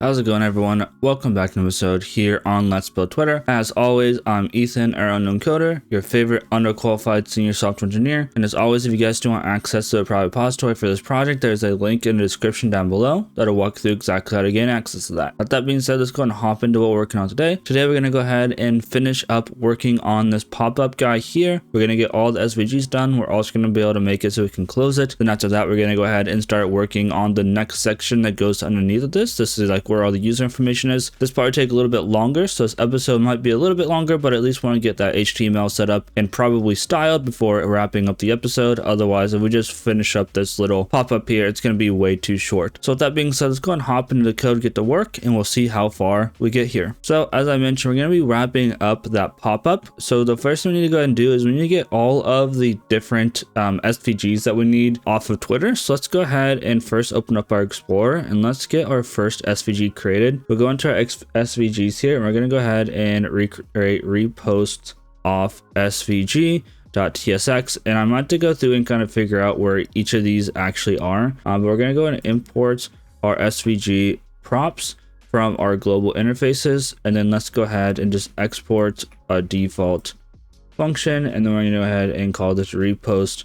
How's it going, everyone? Welcome back to an episode here on Let's Build Twitter. As always, I'm Ethan, our unknown coder, your favorite underqualified senior software engineer. And as always, if you guys do want access to the private repository for this project, there's a link in the description down below that'll walk through exactly how to gain access to that. With that being said, let's go and hop into what we're working on today. Today, we're going to go ahead and finish up working on this pop-up guy here. We're going to get all the SVGs done. We're also going to be able to make it so we can close it. Then after that, we're going to go ahead and start working on the next section that goes underneath of this. This is like where all the user information is. This part will take a little bit longer, so this episode might be a little bit longer, but at least want to get that HTML set up and probably styled before wrapping up the episode. Otherwise, if we just finish up this little pop-up here, it's going to be way too short. So with that being said, let's go and hop into the code, get to work, and we'll see how far we get here. So as I mentioned, we're going to be wrapping up that pop-up. So the first thing we need to go ahead and do is we need to get all of the different SVGs that we need off of Twitter. So let's go ahead and first open up our Explorer and let's get our first SVG created. We'll go into our SVGs here and we're going to go ahead and recreate repost off svg.tsx, and I'm going to go through and kind of figure out where each of these actually are. But we're going to go and import our SVG props from our global interfaces, and then let's go ahead and just export a default function, and then we're going to go ahead and call this repost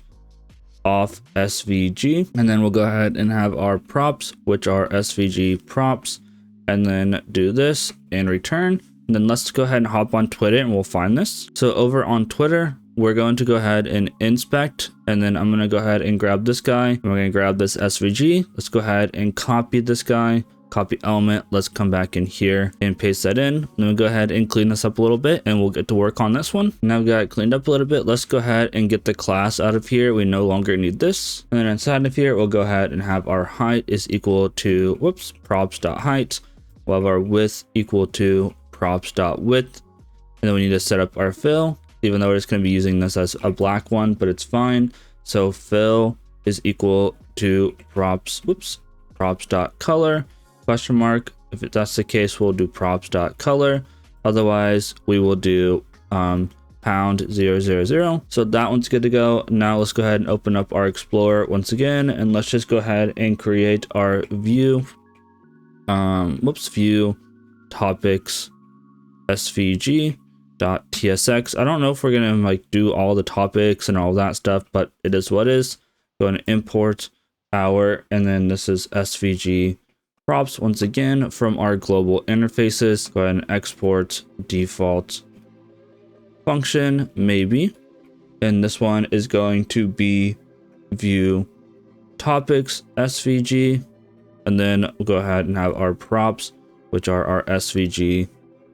off svg, and then we'll go ahead and have our props, which are svg props, and then do this and return. And then let's go ahead and hop on Twitter and we'll find this. So over on Twitter, we're going to go ahead and inspect, and then I'm going to go ahead and grab this guy, and we're going to grab this SVG. Let's go ahead and copy this guy, copy element. Let's come back in here and paste that in. Then we'll go ahead and clean this up a little bit and we'll get to work on this one. Now we got it cleaned up a little bit. Let's go ahead and get the class out of here. We no longer need this. And then inside of here, we'll go ahead and have our height is equal to, props.height. We'll have our width equal to props.width. And then we need to set up our fill, even though we're just going to be using this as a black one, but it's fine. So fill is equal to props.color, question mark. If that's the case, we'll do props.color. Otherwise, we will do £000. So that one's good to go. Now let's go ahead and open up our Explorer once again, and let's just go ahead and create our view. View topics svg.tsx. I don't know if we're gonna like do all the topics and all that stuff, but it is what it is. Go and import our, and then this is svg props once again from our global interfaces. Go ahead and export default function maybe, and this one is going to be view topics svg. And then we'll go ahead and have our props, which are our SVG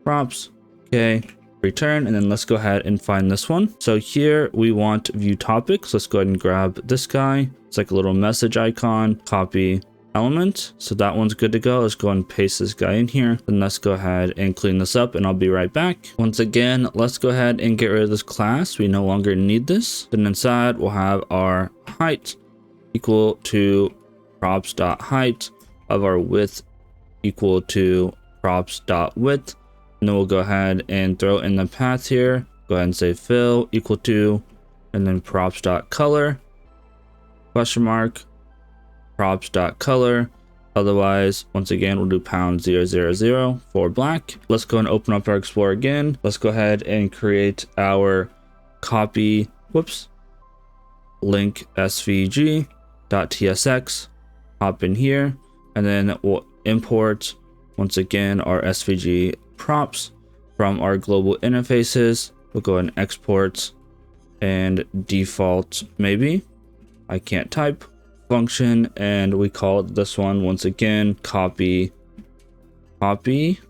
props. Okay, return, and then let's go ahead and find this one. So here we want view topics. Let's go ahead and grab this guy. It's like a little message icon, copy element. So that one's good to go. Let's go and paste this guy in here. Then let's go ahead and clean this up and I'll be right back. Once again, let's go ahead and get rid of this class. We no longer need this. Then inside we'll have our height equal to props.height. Of our width equal to props.width, and then we'll go ahead and throw in the path here. Go ahead and say fill equal to, and then props.color, question mark, props.color. Otherwise, once again, we'll do £000 for black. Let's go and open up our Explorer again. Let's go ahead and create our copy, link svg.tsx, hop in here. And then we'll import once again our SVG props from our global interfaces. We'll go ahead and export and default maybe, I can't type, function, and we call this one once again copy links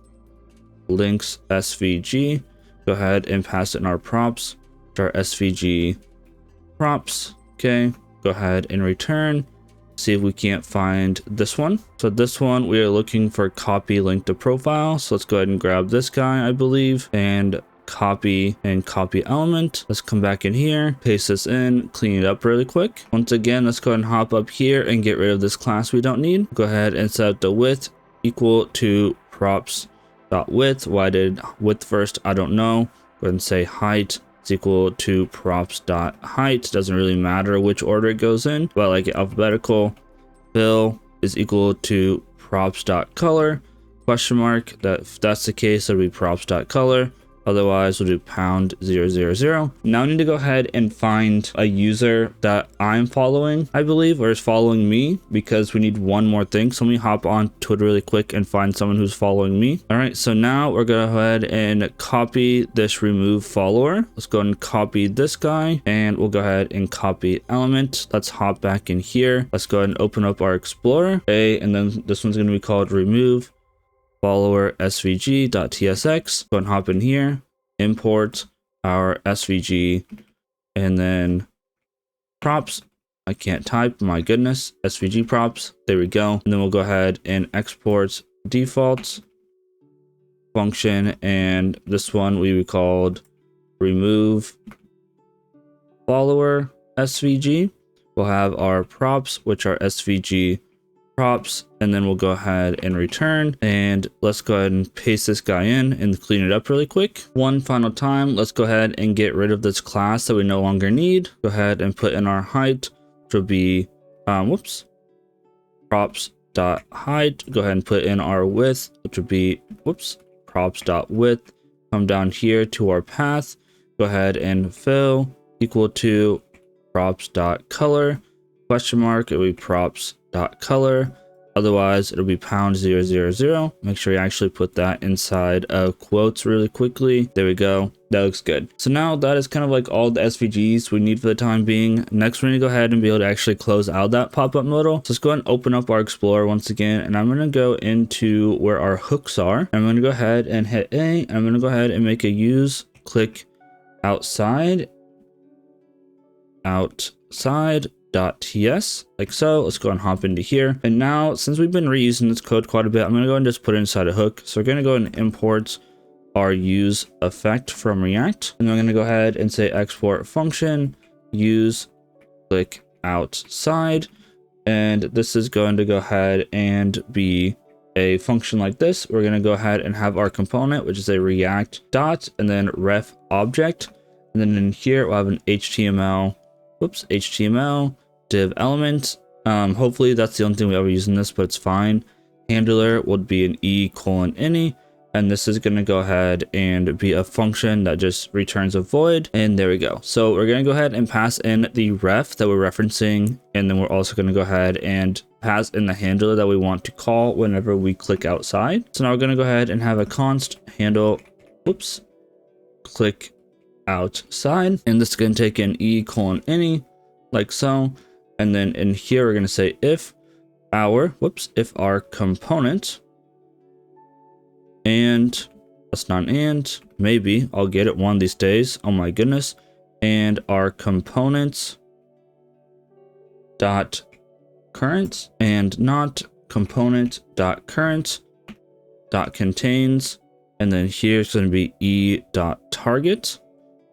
SVG. Go ahead and pass it in our props, our SVG props. Okay, go ahead and return. See if we can't find this one. So this one, we are looking for copy link to profile. So let's go ahead and grab this guy, I believe, and copy element. Let's come back in here, paste this in, clean it up really quick. Once again, let's go ahead and hop up here and get rid of this class we don't need. Go ahead and set the width equal to props.width. Why did width first? I don't know. Go ahead and say height is equal to props.height. Doesn't really matter which order it goes in, but I like it alphabetical. Fill is equal to props.color, question mark. That if that's the case, it'll be props.color. Otherwise, we'll do #000. Now I need to go ahead and find a user that I'm following, I believe, or is following me, because we need one more thing. So let me hop on Twitter really quick and find someone who's following me. All right, so now we're gonna go ahead and copy this remove follower. Let's go and copy this guy, and we'll go ahead and copy element. Let's hop back in here. Let's go ahead and open up our Explorer. Okay, and then this one's gonna be called remove follower svg.tsx. Go and hop in here, import our svg, and then props. I can't type, my goodness. SVG props, there we go. And then we'll go ahead and export default function, and this one we called remove follower svg. We'll have our props, which are svg props, and then we'll go ahead and return. And let's go ahead and paste this guy in and clean it up really quick. One final time, let's go ahead and get rid of this class that we no longer need. Go ahead and put in our height, which will be props.height. Go ahead and put in our width, which would be props.width. Come down here to our path, go ahead and fill equal to props.color question mark. It will be props.color. Otherwise, it'll be #000. Make sure you actually put that inside of quotes really quickly. There we go. That looks good. So now that is kind of like all the SVGs we need for the time being. Next, we're going to go ahead and be able to actually close out that pop-up modal. So let's go ahead and open up our Explorer once again. And I'm going to go into where our hooks are. I'm going to go ahead and hit A. I'm going to go ahead and make a use click outside .ts like so. Let's go and hop into here. And now, since we've been reusing this code quite a bit, I'm going to go and just put it inside a hook. So we're going to go and import our use effect from React. And I'm going to go ahead and say export function use click outside. And this is going to go ahead and be a function like this. We're going to go ahead and have our component, which is a React dot and then ref object. And then in here, we'll have an HTML div element. Hopefully that's the only thing we ever use in this, but it's fine. Handler would be an e:any, and this is going to go ahead and be a function that just returns a void. And there we go. So we're going to go ahead and pass in the ref that we're referencing, and then we're also going to go ahead and pass in the handler that we want to call whenever we click outside. So now we're going to go ahead and have a const handle click outside, and this is going to take an e:any like so. And then in here we're going to say if our component, and that's not an and, maybe I'll get it one of these days, oh my goodness, and our components dot current and not component dot current dot contains, and then here it's going to be e dot target.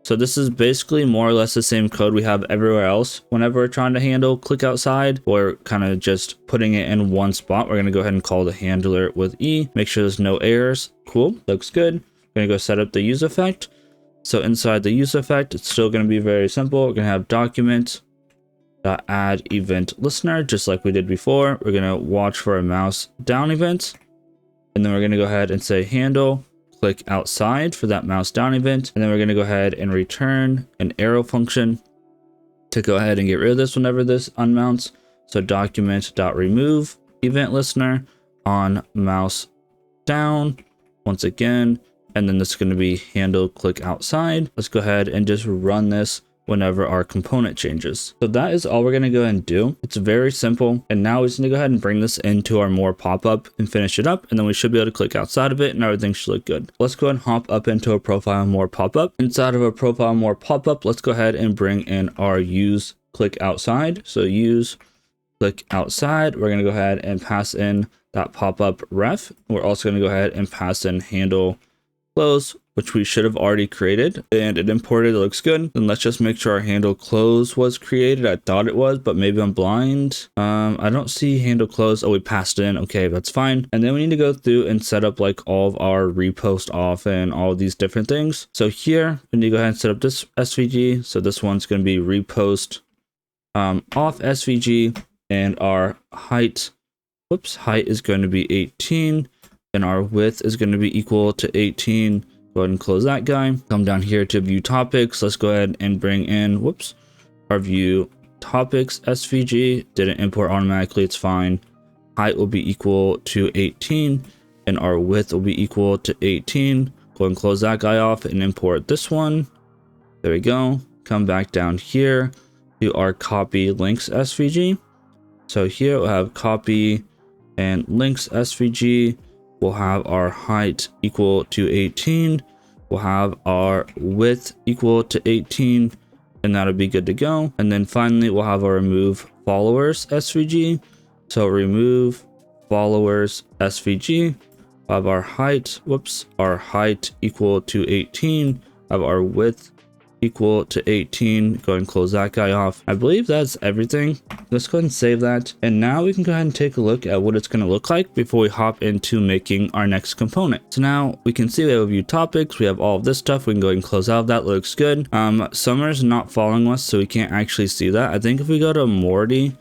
So this is basically more or less the same code we have everywhere else. Whenever we're trying to handle click outside, or kind of just putting it in one spot, we're going to go ahead and call the handler with E. Make sure there's no errors. Cool, looks good. We're going to go set up the use effect. So inside the use effect, it's still going to be very simple. We're going to have document.add event listener, just like we did before. We're going to watch for a mouse down event. And then we're going to go ahead and say handle click outside for that mouse down event. And then we're going to go ahead and return an arrow function to go ahead and get rid of this whenever this unmounts. So document.remove event listener on mouse down once again. And then this is going to be handle click outside. Let's go ahead and just run this whenever our component changes. So that is all we're going to go ahead and do. It's very simple. And now we're just going to go ahead and bring this into our more pop-up and finish it up. And then we should be able to click outside of it and everything should look good. Let's go ahead and hop up into a ProfileMorePopup. Inside of a ProfileMorePopup, let's go ahead and bring in our use click outside. So use click outside. We're going to go ahead and pass in that pop-up ref. We're also going to go ahead and pass in handle close, which we should have already created, and it imported. It looks good. Then let's just make sure our handle close was created. I thought it was, but maybe I'm blind. I don't see handle close. Oh, we passed it in. Okay, that's fine. And then we need to go through and set up like all of our repost off and all of these different things. So here we need to go ahead and set up this SVG. So this one's going to be repost off SVG, and our height is going to be 18. and our width is going to be equal to 18. Go ahead and close that guy. Come down here to view topics. Let's go ahead and bring in, our view topics SVG. Didn't import automatically, it's fine. Height will be equal to 18 and our width will be equal to 18. Go and close that guy off and import this one. There we go. Come back down here to our copy links SVG. So here we'll have copy and links SVG. We'll have our height equal to 18. We'll have our width equal to 18, and that'll be good to go. And then finally, we'll have our remove followers SVG. So remove followers SVG. We'll have our height, our height equal to 18. Have our width equal to 18. Go ahead and close that guy off. I believe that's everything. Let's go ahead and save that. And now we can go ahead and take a look at what it's going to look like before we hop into making our next component. So now we can see we have a view topics. We have all of this stuff. We can go ahead and close out. That looks good. Summer's not following us, so we can't actually see that. I think if we go to Morty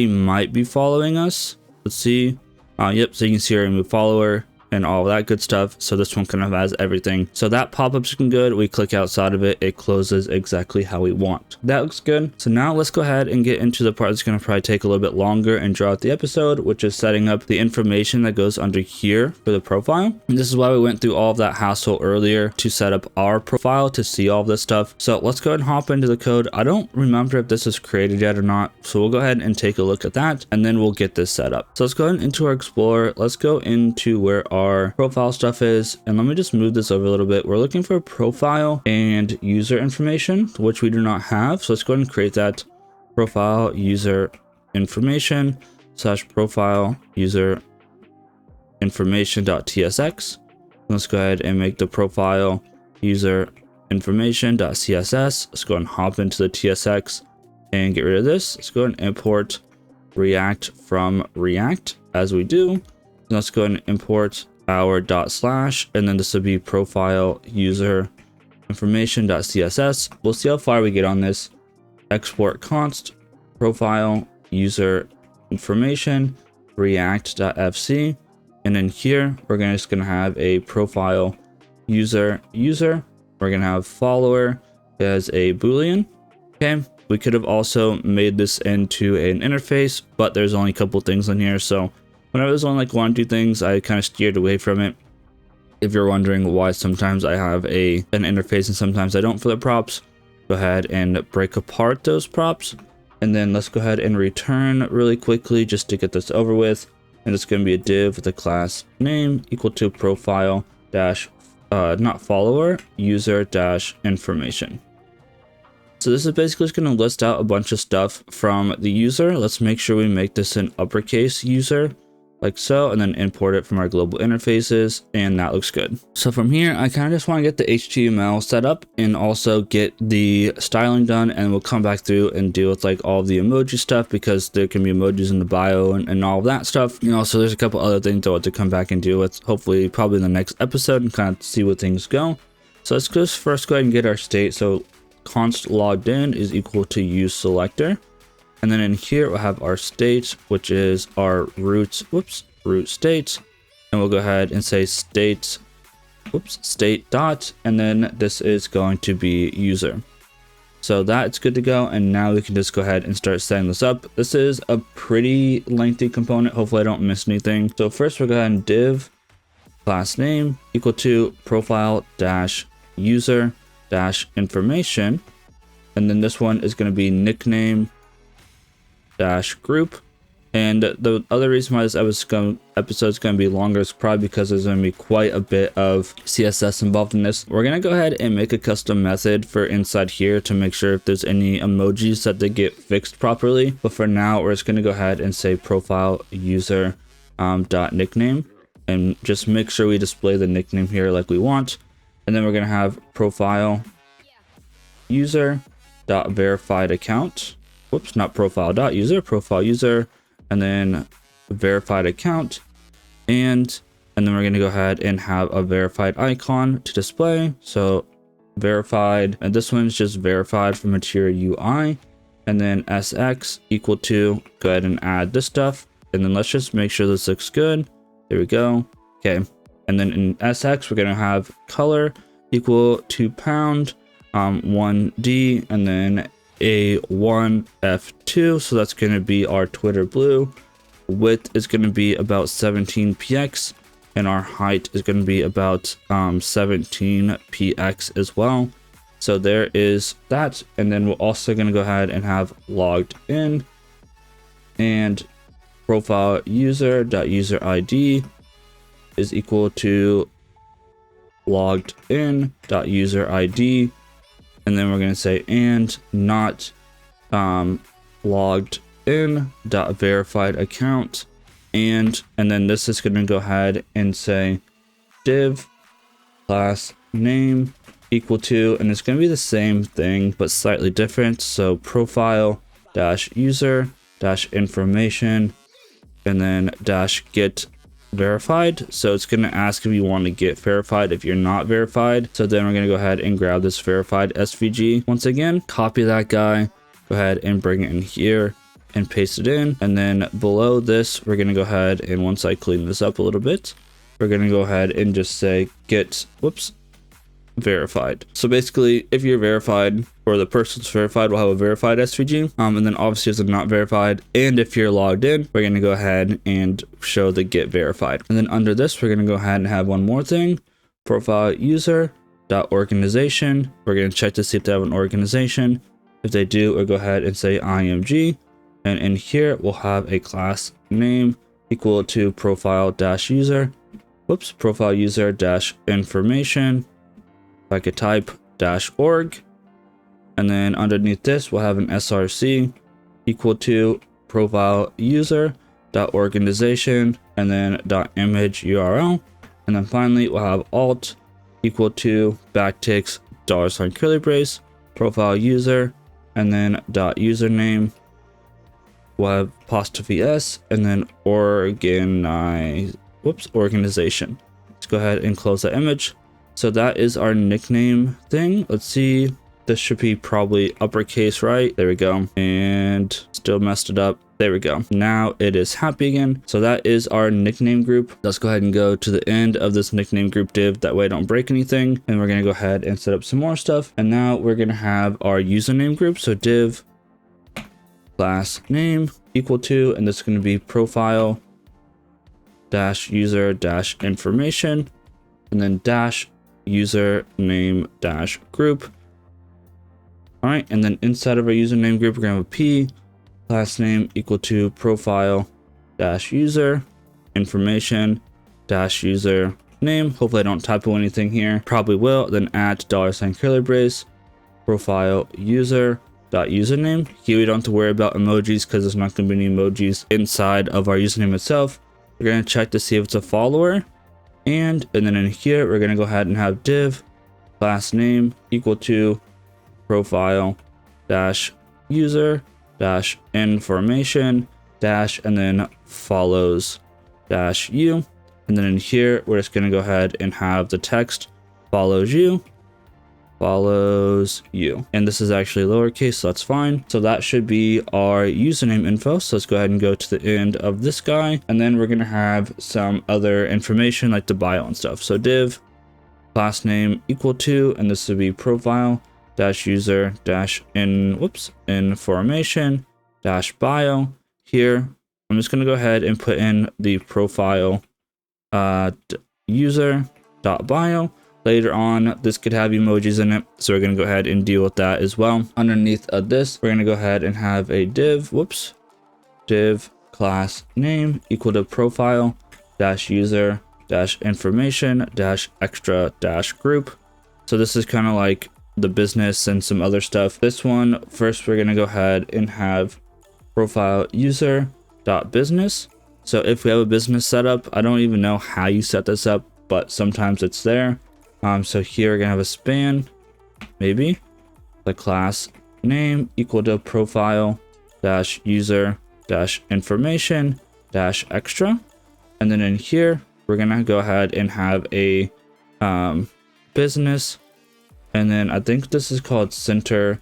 might be following us. Let's see. Yep. So you can see our remove follower and all that good stuff. So this one kind of has everything. So that pop-up's looking good. We click outside of it, it closes exactly how we want. That looks good. So now let's go ahead and get into the part that's going to probably take a little bit longer and draw out the episode, which is setting up the information that goes under here for the profile. And this is why we went through all of that hassle earlier to set up our profile to see all of this stuff. So let's go ahead and hop into the code. I don't remember if this is created yet or not. So we'll go ahead and take a look at that and then we'll get this set up. So let's go ahead into our Explorer. Let's go into where our profile stuff is, and let me just move this over a little bit. We're looking for profile and user information, which we do not have. So let's go ahead and create that. Profile user information / profile user information.tsx. Let's go ahead and make the profile user information.css. Let's go and hop into the TSX and get rid of this. Let's go and import React from React as we do. Let's go and import our / and then this will be profile user information.css. We'll see how far we get on this. Export const profile user information react.fc, and then here we're just gonna have a profile user. We're gonna have follower as a boolean. Okay, we could have also made this into an interface, but there's only a couple things in here, so when I was on like 1 or 2 things, I kind of steered away from it. If you're wondering why sometimes I have an interface and sometimes I don't for the props, go ahead and break apart those props. And then let's go ahead and return really quickly just to get this over with. And it's going to be a div with a class name equal to profile dash, not follower, user dash information. So this is basically just going to list out a bunch of stuff from the user. Let's make sure we make this an uppercase user, like so, and then import it from our global interfaces, and that looks good. So from here, I kind of just want to get the HTML set up and also get the styling done, and we'll come back through and deal with like all of the emoji stuff, because there can be emojis in the bio and all of that stuff. You know, so there's a couple other things I want to come back and deal with, hopefully probably in the next episode, and kind of see what things go. So let's just first go ahead and get our state. So const logged in is equal to use selector. And then in here, we'll have our state, which is our root state. And we'll go ahead and say state dot, and then this is going to be user. So that's good to go. And now we can just go ahead and start setting this up. This is a pretty lengthy component. Hopefully I don't miss anything. So first we'll go ahead and div class name equal to profile dash user dash information. And then this one is going to be nickname dash group. And the other reason why this episode is going to be longer is probably because there's going to be quite a bit of CSS involved in this. We're going to go ahead and make a custom method for inside here to make sure if there's any emojis that they get fixed properly. But for now, we're just going to go ahead and say profile user dot nickname, and just make sure we display the nickname here like we want. And then we're going to have profile user dot verified account. Whoops, not profile dot user, profile user, and then verified account. And then we're going to go ahead and have a verified icon to display. So verified, and this one's just verified for MaterialUI. And then SX equal to, go ahead and add this stuff. And then let's just make sure this looks good. There we go. Okay, and then in SX, we're gonna have color equal to pound 1D, and then A1 F2. So that's gonna be our Twitter blue. Width is gonna be about 17 px, and our height is gonna be about 17 px as well. So there is that, and then we're also gonna go ahead and have logged in, and profile user ID is equal to logged in user ID, and then we're going to say and not logged in verified account, and then this is going to go ahead and say div class name equal to, and it's going to be the same thing but slightly different. So profile dash user dash information, and then dash get verified. So it's going to ask if you want to get verified if you're not verified. So then we're going to go ahead and grab this verified SVG once again, copy that guy, go ahead and bring it in here and paste it in. And then below this, we're going to go ahead and once I clean this up a little bit, we're going to go ahead and just say get verified. So basically, if you're verified or the person's verified, we'll have a verified SVG. And then obviously if they're not verified, and if you're logged in, we're going to go ahead and show the get verified. And then under this, we're going to go ahead and have one more thing, profile user dot organization. We're going to check to see if they have an organization. If they do, we'll go ahead and say IMG. And in here, we'll have a class name equal to profile dash user, profile user dash information. I could type -org, and then underneath this we'll have an src equal to profile user dot organization, and then dot image URL, and then finally we'll have alt equal to backticks $ curly brace profile user, and then dot username. We'll have apostrophe s, and then organization. Let's go ahead and close the image. So that is our nickname thing. Let's see. This should be probably uppercase, right? There we go. And still messed it up. There we go. Now it is happy again. So that is our nickname group. Let's go ahead and go to the end of this nickname group div. That way I don't break anything. And we're going to go ahead and set up some more stuff. And now we're going to have our username group. So div class name equal to, and this is going to be profile dash user dash information, and then dash username dash group. All right, and then inside of our username group, we're gonna have a p class name equal to profile dash user information dash user name. Hopefully I don't typo anything here, probably will. Then at $ curly brace profile user dot username. Here we don't have to worry about emojis because there's not going to be any emojis inside of our username itself. We're going to check to see if it's a follower. And then in here, we're going to go ahead and have div class name equal to profile dash user dash information dash, and then follows dash you. And then in here, we're just going to go ahead and have the text follows you. And this is actually lowercase, so that's fine. So that should be our username info. So let's go ahead and go to the end of this guy, and then we're going to have some other information like the bio and stuff. So div class name equal to, and this would be profile dash user dash information dash bio. Here I'm just going to go ahead and put in the profile user dot bio. Later on, this could have emojis in it, so we're going to go ahead and deal with that as well. Underneath of this, we're going to go ahead and have a div class name equal to profile dash user dash information dash extra dash group. So this is kind of like the business and some other stuff. This one, first we're going to go ahead and have profile user dot business. So if we have a business setup, I don't even know how you set this up, but sometimes it's there. So here we're gonna have a span, maybe the class name equal to profile dash user dash information dash extra, and then in here we're gonna go ahead and have a business, and then I think this is called center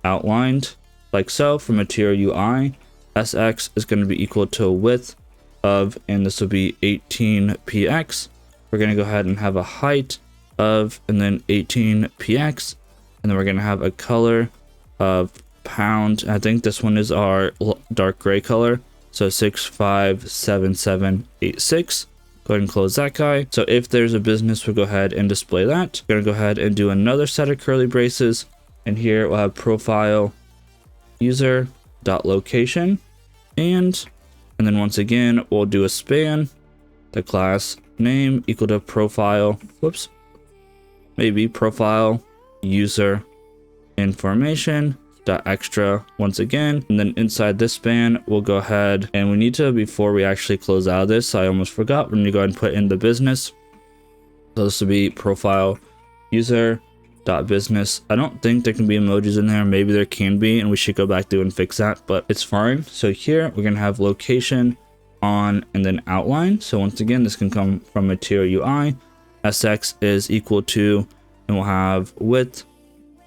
outlined, like so. For MaterialUI, SX is going to be equal to width of, and this will be 18 px. we're going to go ahead and have a height of, and then 18px, and then we're going to have a color of pound. I think this one is our dark gray color, so 657786. Go ahead and close that guy. So if there's a business, we'll go ahead and display that. We're going to go ahead and do another set of curly braces, and here we'll have profile user dot location, and then once again we'll do a span, the class name equal to profile, profile user information dot extra once again. And then inside this span we'll go ahead and we need to, before we actually close out of this, I almost forgot, we're going to go ahead and put in the business. So this will be profile user dot business. I don't think there can be emojis in there, maybe there can be, and we should go back through and fix that, but it's fine. So here we're going to have location on and then outline. So once again, this can come from MaterialUI. SX is equal to, and we'll have width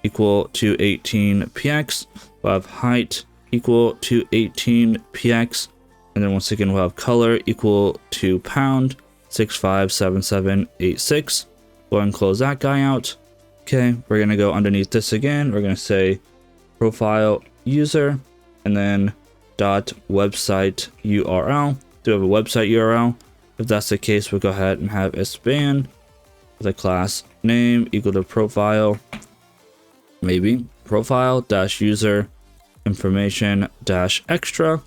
equal to 18px. We'll have height equal to 18px. And then once again, we'll have color equal to pound 657786. Go ahead and close that guy out. Okay, we're going to go underneath this again. We're going to say profile user and then dot website URL. Do we have a website URL? If that's the case, we'll go ahead and have a span with a class name equal to profile, maybe profile dash user information dash extra.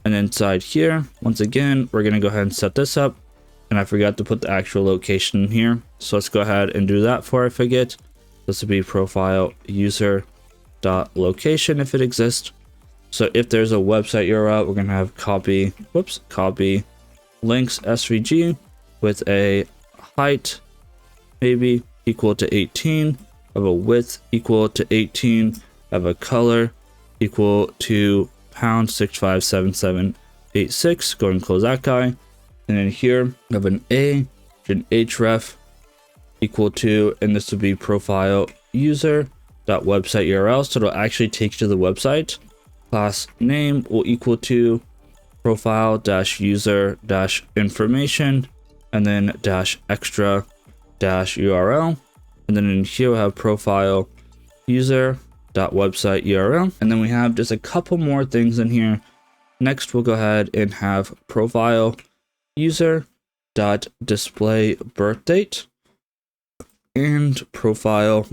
And inside here, once again, we're going to go ahead and set this up. And I forgot to put the actual location in here, so let's go ahead and do that before I forget. This will be profile user dot location if it exists. So if there's a website URL, we're gonna have copy links SVG with a height maybe equal to 18, of a width equal to 18, of a color equal to pound 657786. Go and close that guy. And then here we have an A, an href equal to, and this would be profile user dot website URL. So it'll actually take you to the website. Class name will equal to profile dash user dash information and then dash extra dash URL. And then in here we'll have profile user dot website URL. And then we have just a couple more things in here. Next, we'll go ahead and have profile user dot display birth date and profile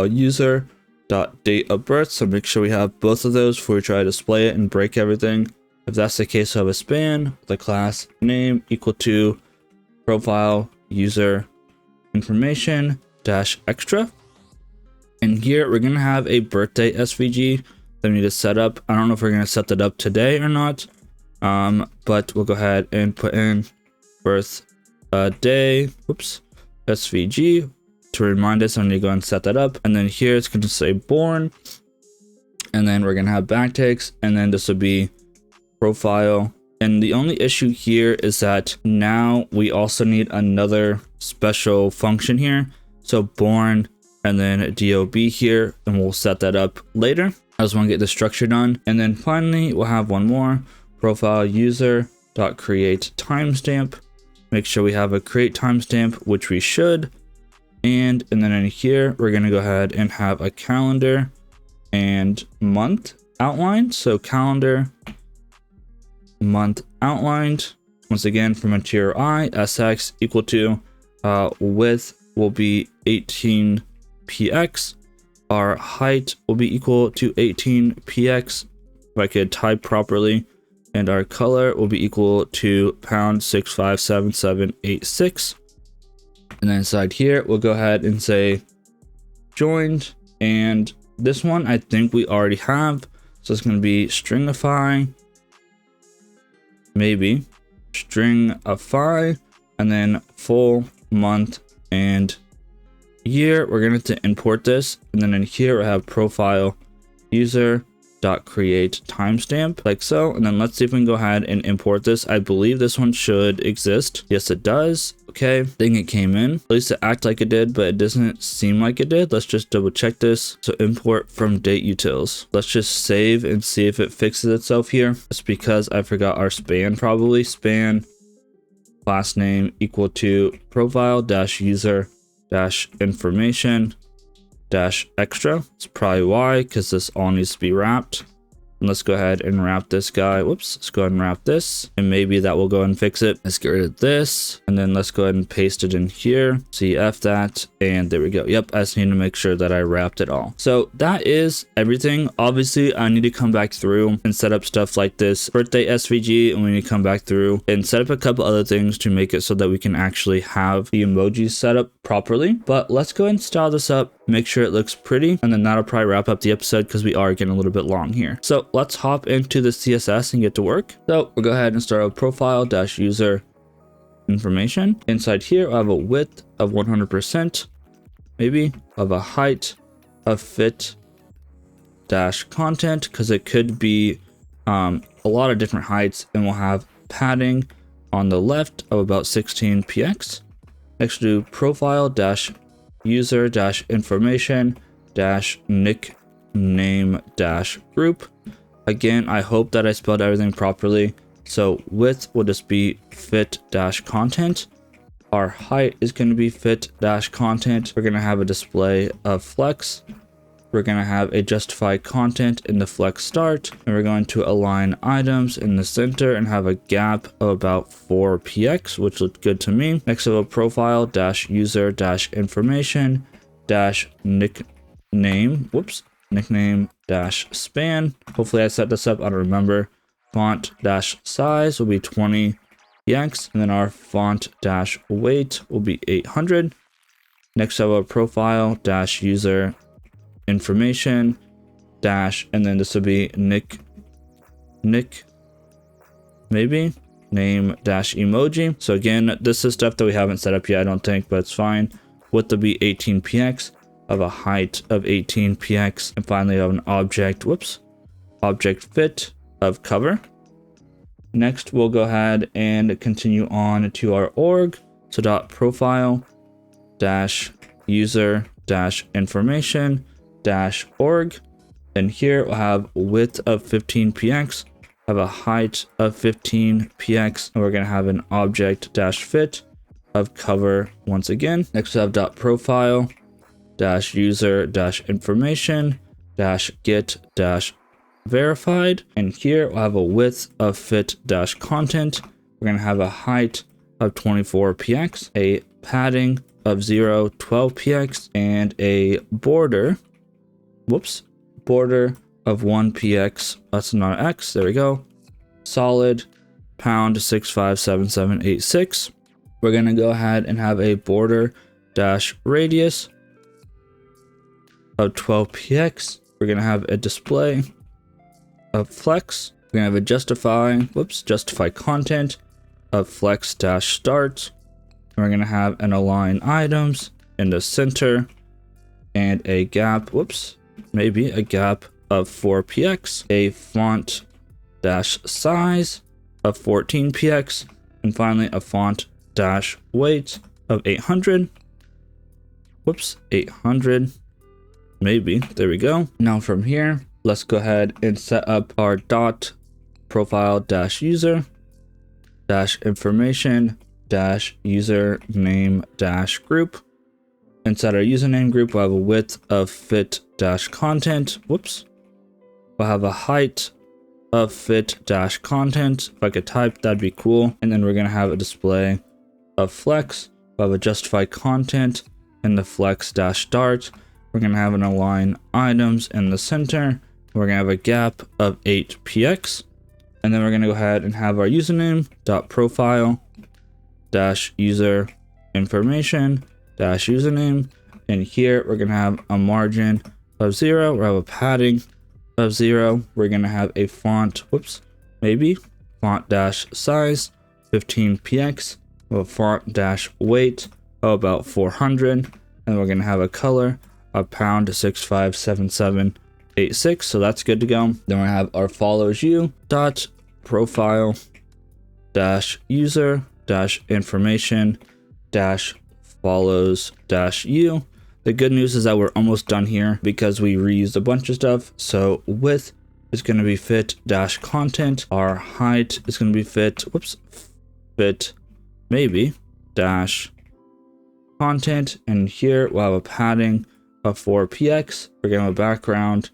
user dot date of birth. So make sure we have both of those before we try to display it and break everything. If that's the case, we'll have a span, the class name equal to profile user information dash extra. And here we're gonna have a birthday SVG that we need to set up. I don't know if we're gonna set that up today or not, but we'll go ahead and put in birth day SVG to remind us. I need to go and set that up. And then here it's going to say born, and then we're going to have backticks, and then this will be profile. And the only issue here is that now we also need another special function here. So born and then DOB here, and we'll set that up later. I just want to get the structure done. And then finally, we'll have one more, profile user dot create timestamp. Make sure we have a create timestamp, which we should. And then in here, we're going to go ahead and have a calendar and month outlined. So calendar month outlined. Once again, from MaterialUI, SX equal to width will be 18px. Our height will be equal to 18px, if I could type properly. And our color will be equal to pound 657786. And then inside here, we'll go ahead and say joined. And this one, I think we already have. So it's going to be stringify, maybe stringify, and then full month and year. We're going to import this. And then in here, we have profile user dot create timestamp, like so. And then let's see if we can go ahead and import this. I believe this one should exist. Yes, it does. Okay, I think it came in. At least it acted like it did, but it doesn't seem like it did. Let's just double check this. So import from date utils. Let's just save and see if it fixes itself here. It's because I forgot our span, probably span class name equal to profile-user-information-extra. It's probably why, because this all needs to be wrapped. And let's go ahead and wrap this guy. Whoops, let's go ahead and wrap this, and maybe that will go ahead and fix it. Let's get rid of this, and then let's go ahead and paste it in here. CF that, and there we go. Yep, I just need to make sure that I wrapped it all. So that is everything. Obviously, I need to come back through and set up stuff like this birthday SVG, and we need to come back through and set up a couple other things to make it so that we can actually have the emojis set up properly. But let's go ahead and style this up, make sure it looks pretty, and then that'll probably wrap up the episode because we are getting a little bit long here. So let's hop into the CSS and get to work. So we'll go ahead and start with profile-user information. Inside here, I have a width of 100%, maybe of a height of fit dash content, because it could be a lot of different heights, and we'll have padding on the left of about 16 px. Next, do profile-user-information-nickname-group. Again, I hope that I spelled everything properly. So width will just be fit-content. Our height is going to be fit-content. We're going to have a display of flex. We're going to have a justify content in the flex start, and we're going to align items in the center and have a gap of about 4 px, which looked good to me. Next, of a profile-user-information-nickname-span. Hopefully I set this up, I don't remember. Font-size will be 20 px, and then our font-weight will be 800. Next, of a profile-user information dash, and then this will be nick maybe name dash emoji. So again, this is stuff that we haven't set up yet, I don't think, but it's fine. Width will be 18 px, of a height of 18 px, and finally of an object fit of cover. Next, we'll go ahead and continue on to our org. So dot profile dash user dash information dash org, and here we'll have width of 15 px, have a height of 15 px, and we're going to have an object dash fit of cover once again. Next, we have dot profile dash user dash information dash get dash verified, and here we'll have a width of fit dash content. We're going to have a height of 24 px, a padding of 0, 12 px, and a border of 1 px. That's not an x, there we go. Solid pound 657786. We're going to go ahead and have a border dash radius of 12 px. We're going to have a display of flex. We're going to have a justify content of flex dash start. We're going to have an align items in the center and a gap, maybe a gap of 4 px, a font dash size of 14 px, and finally a font dash weight of 800. 800, maybe, there we go. Now from here, let's go ahead and set up our dot profile dash user dash information dash username dash group. Inside our username group, we'll have a width of fit dash content. We'll have a height of fit dash content. If I could type, that'd be cool. And then we're going to have a display of flex. We'll have a justify content in the flex dash start. We're going to have an align items in the center. We're going to have a gap of 8 px. And then we're going to go ahead and have our username dot profile dash user information dash username, and here we're gonna have a margin of 0. We'll have a padding of 0. We're gonna have a font, maybe font dash size 15 px, a font dash weight of about 400, and we're gonna have a color of pound 657786. So that's good to go. Then we have our follows you dot profile dash user dash information dash follows dash you. The good news is that we're almost done here because we reused a bunch of stuff. So width is going to be fit dash content. Our height is going to be fit maybe dash content, and here we'll have a padding of 4px. We're gonna have a background,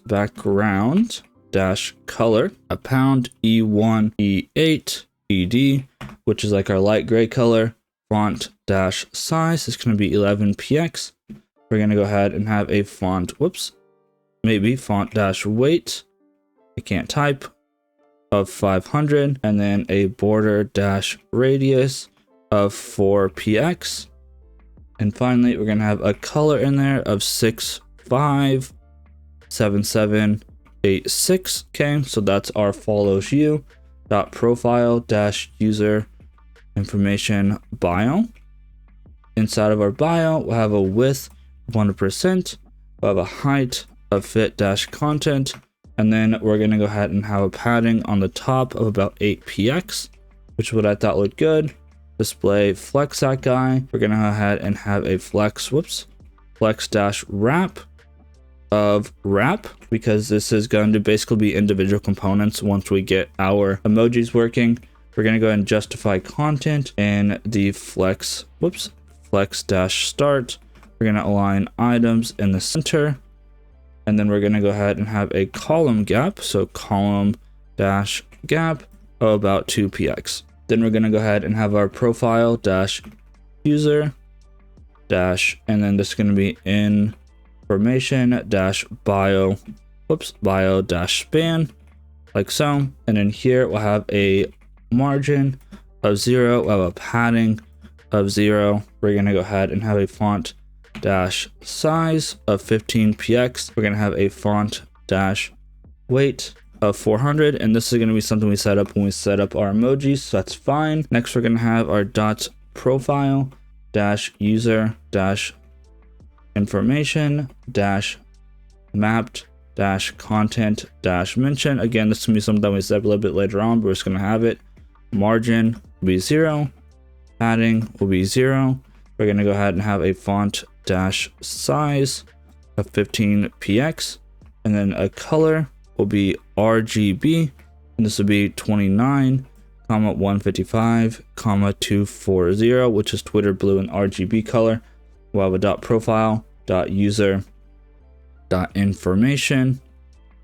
background dash color, a pound E1 E8 ED, which is like our light gray color. Font dash size is going to be 11px. We're going to go ahead and have a font, maybe font dash weight, I can't type, of 500, and then a border dash radius of 4px. And finally, we're going to have a color in there of 657786. Okay, so that's our follows you dot profile dash user information bio. Inside of our bio, we'll have a width 100%, we'll have a height of fit dash content, and then we're going to go ahead and have a padding on the top of about 8px, which is what I thought looked good. Display flex that guy. We're going to go ahead and have a flex dash wrap of wrap, because this is going to basically be individual components. Once we get our emojis working, we're going to go ahead and justify content in the flex dash start. We're going to align items in the center, and then we're going to go ahead and have a column gap, so column dash gap of about 2px. Then we're going to go ahead and have our profile dash user dash, and then this is going to be information dash bio dash span, like so. And then here we'll have a margin of 0, we'll have a padding of 0. We're going to go ahead and have a font dash size of 15px. We're going to have a font dash weight of 400, and this is going to be something we set up when we set up our emojis, so that's fine. Next, we're going to have our dot profile dash user dash information dash mapped dash content dash mention. Again, this is going to be something we set up a little bit later on, but we're just going to have it. Margin will be 0, padding will be 0. We're going to go ahead and have a font dash size of 15px, and then a color will be RGB, and this will be 29, 155, 240, which is Twitter blue and RGB color. We'll have a dot profile dot user dot information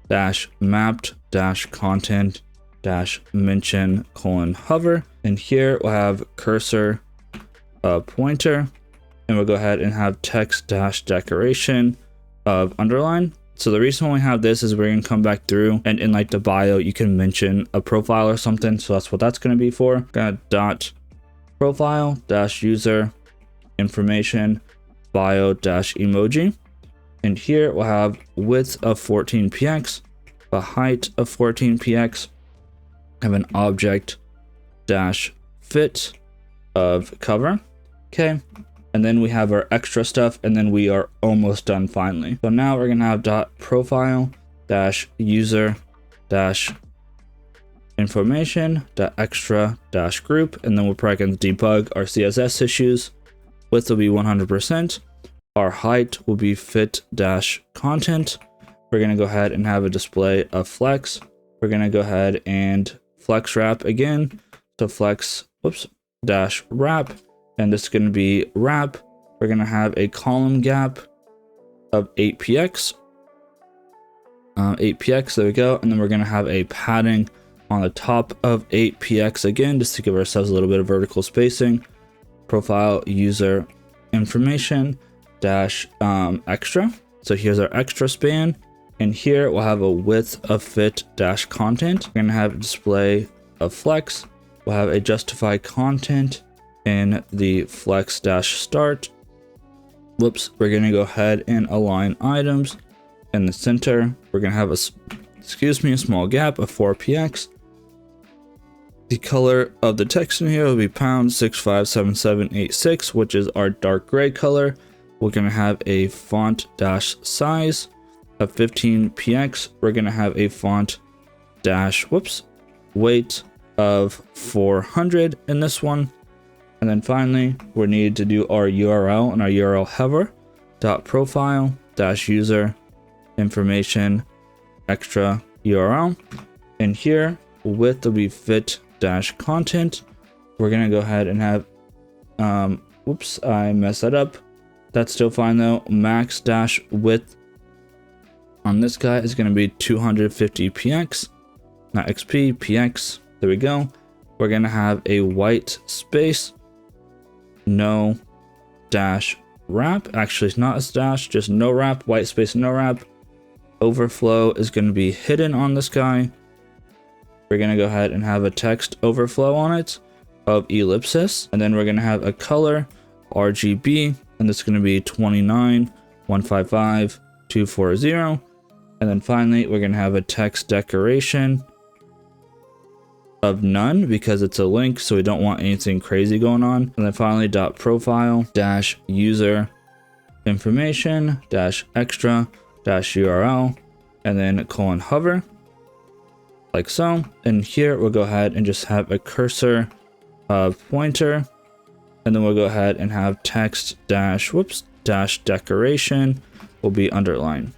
dash mapped dash content dash mention hover, and here we'll have cursor pointer, and we'll go ahead and have text dash decoration of underline. So the reason why we have this is we're going to come back through, and in like the bio you can mention a profile or something, so that's what that's going to be for. Got dot profile dash user information bio dash emoji, and here we'll have width of 14px, a height of 14px, have an object dash fit of cover. Okay, and then we have our extra stuff, and then we are almost done finally. So now we're gonna have dot profile dash user dash information dot extra dash group, and then we're probably gonna debug our CSS issues. Width will be 100%. Our height will be fit dash content. We're gonna go ahead and have a display of flex. We're gonna go ahead and flex wrap again. So flex dash wrap, and this is going to be wrap. We're going to have a column gap of 8px. 8px, there we go. And then we're going to have a padding on the top of 8px again, just to give ourselves a little bit of vertical spacing. Profile user information dash extra. So here's our extra span, and here we'll have a width of fit dash content. We're going to have a display of flex. We'll have a justify content in the flex dash start. We're going to go ahead and align items in the center. We're going to have a small gap of 4px. The color of the text in here will be pound 657786, which is our dark gray color. We're going to have a font dash size of 15px. We're going to have a font dash weight of 400 in this one. And then finally, we need to do our URL, and our URL hover dot profile dash user information extra URL. And here width will be fit dash content we're gonna go ahead and have, whoops, I messed that up. That's still fine though. Max dash width on this guy is gonna be 250 px, not xp, px. There we go. We're gonna have a white space, no dash wrap. Actually, it's not a dash, just no wrap, white space, no wrap. Overflow is gonna be hidden on this guy. We're gonna go ahead and have a text overflow on it of ellipsis, and then we're gonna have a color RGB, and this is gonna be 29 155 240. And then finally, we're gonna have a text decoration of none because it's a link, so we don't want anything crazy going on. And then finally, dot profile dash user information dash extra dash URL, and then colon hover, like so. And here we'll go ahead and just have a cursor pointer, and then we'll go ahead and have text dash whoops dash decoration will be underlined.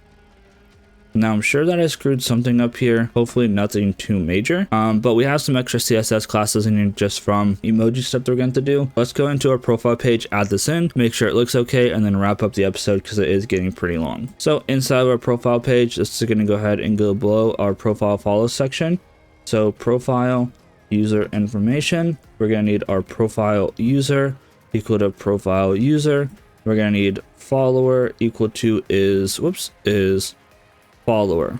Now I'm sure that I screwed something up here, hopefully nothing too major, but we have some extra CSS classes in here just from emoji stuff that we're going to do. Let's go into our profile page, add this in, make sure it looks okay, and then wrap up the episode because it is getting pretty long. So inside of our profile page, this is going to go ahead and go below our profile follow section. So profile user information, we're going to need our profile user equal to profile user. We're going to need follower equal to is follower.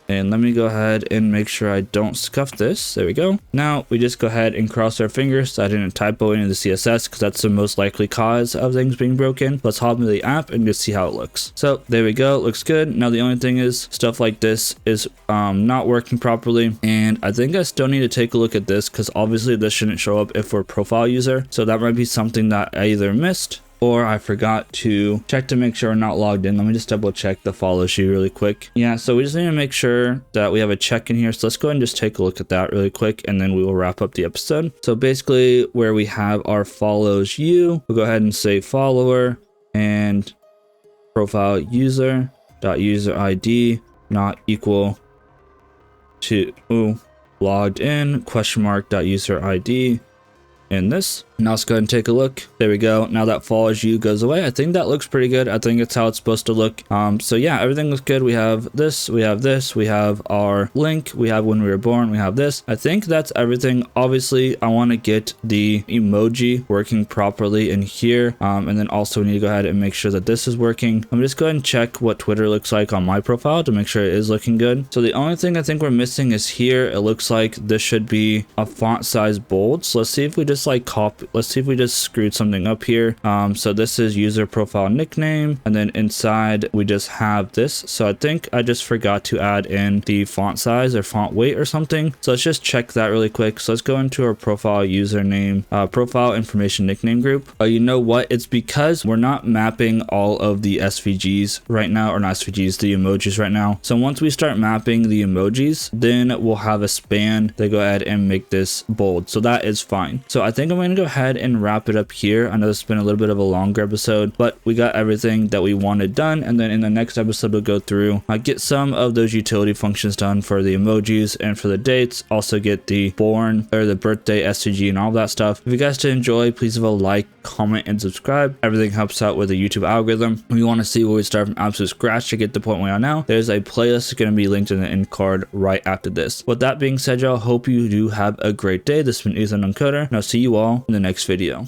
And let me go ahead and make sure I don't scuff this. There we go. Now we just go ahead and cross our fingers so I didn't typo into the CSS because that's the most likely cause of things being broken. Let's hop into the app and just see how it looks. So there we go. It looks good. Now the only thing is stuff like this is not working properly. And I think I still need to take a look at this because obviously this shouldn't show up if we're a profile user. So that might be something that I either missed or I forgot to check to make sure we're not logged in. Let me just double check the follow issue really quick. Yeah, so we just need to make sure that we have a check in here. So let's go ahead and just take a look at that really quick, and then we will wrap up the episode. So basically where we have our follows you, we'll go ahead and say follower and profile user dot user ID not equal to logged in question mark dot user ID in this. Now let's go ahead and take a look. There we go. Now that follows you goes away. I think that looks pretty good. I think it's how it's supposed to look. So yeah, everything looks good. We have this, we have this, we have our link, we have when we were born, we have this. I think that's everything. Obviously, I want to get the emoji working properly in here. And then also we need to go ahead and make sure that this is working. I'm just going to check what Twitter looks like on my profile to make sure it is looking good. So the only thing I think we're missing is here. It looks like this should be a font size bold. So let's see if we just like copy. Let's see if we just screwed something up here. So this is user profile nickname, and then inside we just have this. So I think I just forgot to add in the font size or font weight or something. So let's just check that really quick. So let's go into our profile username, profile information nickname group. You know what? It's because we're not mapping all of the SVGs right now, or not SVGs, the emojis right now. So once we start mapping the emojis, then we'll have a span to go ahead and make this bold. So that is fine. So I think I'm going to go ahead and wrap it up here. I know this has been a little bit of a longer episode, but we got everything that we wanted done. And then in the next episode, we'll go through, get some of those utility functions done for the emojis and for the dates. Also get the born or the birthday SVG and all that stuff. If you guys did enjoy, please leave a like, comment, and subscribe. Everything helps out with the YouTube algorithm. If you want to see where we start from absolute scratch to get the point we are now, there's a playlist going to be linked in the end card right after this. With that being said, y'all, hope you do have a great day. This has been Ethan Uncoder, and I'll see you all in the next video.